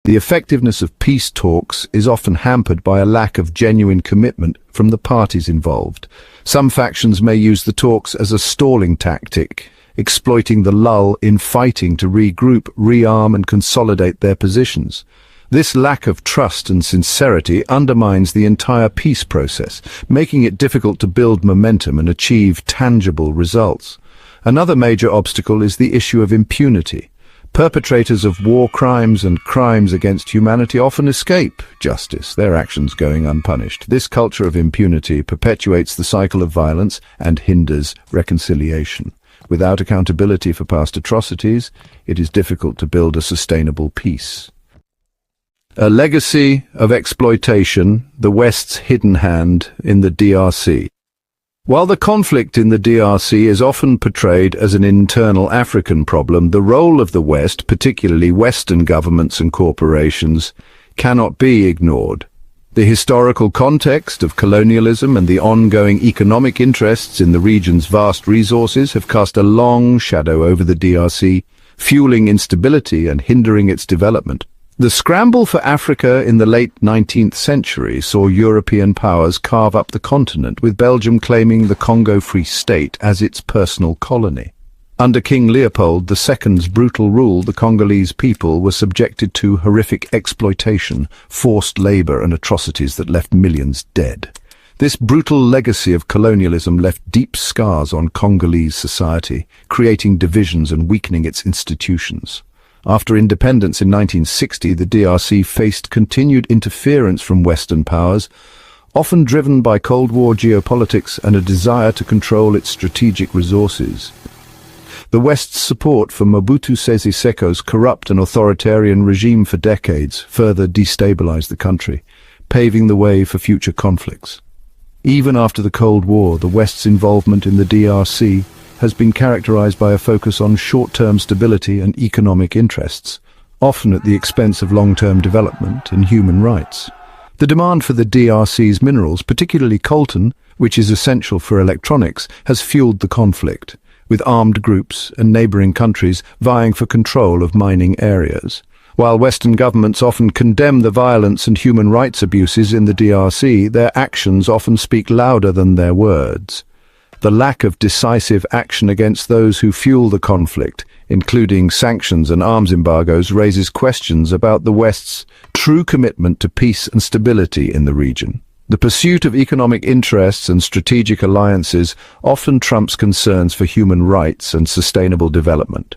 The effectiveness of peace talks is often hampered by a lack of genuine commitment from the parties involved. Some factions may use the talks as a stalling tactic, exploiting the lull in fighting to regroup, rearm and consolidate their positions. This lack of trust and sincerity undermines the entire peace process, making it difficult to build momentum and achieve tangible results. Another major obstacle is the issue of impunity. Perpetrators of war crimes and crimes against humanity often escape justice, their actions going unpunished. This culture of impunity perpetuates the cycle of violence and hinders reconciliation. Without accountability for past atrocities, it is difficult to build a sustainable peace. A legacy of exploitation, the West's hidden hand in the DRC. While the conflict in the DRC is often portrayed as an internal African problem, the role of the West, particularly Western governments and corporations, cannot be ignored. The historical context of colonialism and the ongoing economic interests in the region's vast resources have cast a long shadow over the DRC, fueling instability and hindering its development. The scramble for Africa in the late 19th century saw European powers carve up the continent, with Belgium claiming the Congo Free State as its personal colony. Under King Leopold II's brutal rule, the Congolese people were subjected to horrific exploitation, forced labor and atrocities that left millions dead. This brutal legacy of colonialism left deep scars on Congolese society, creating divisions and weakening its institutions. After independence in 1960, the DRC faced continued interference from Western powers, often driven by Cold War geopolitics and a desire to control its strategic resources. The West's support for Mobutu Sese Seko's corrupt and authoritarian regime for decades further destabilized the country, paving the way for future conflicts. Even after the Cold War, the West's involvement in the DRC has been characterized by a focus on short-term stability and economic interests, often at the expense of long-term development and human rights. The demand for the DRC's minerals, particularly coltan, which is essential for electronics, has fueled the conflict, with armed groups and neighboring countries vying for control of mining areas. While Western governments often condemn the violence and human rights abuses in the DRC, their actions often speak louder than their words. The lack of decisive action against those who fuel the conflict, including sanctions and arms embargoes, raises questions about the West's true commitment to peace and stability in the region. The pursuit of economic interests and strategic alliances often trumps concerns for human rights and sustainable development.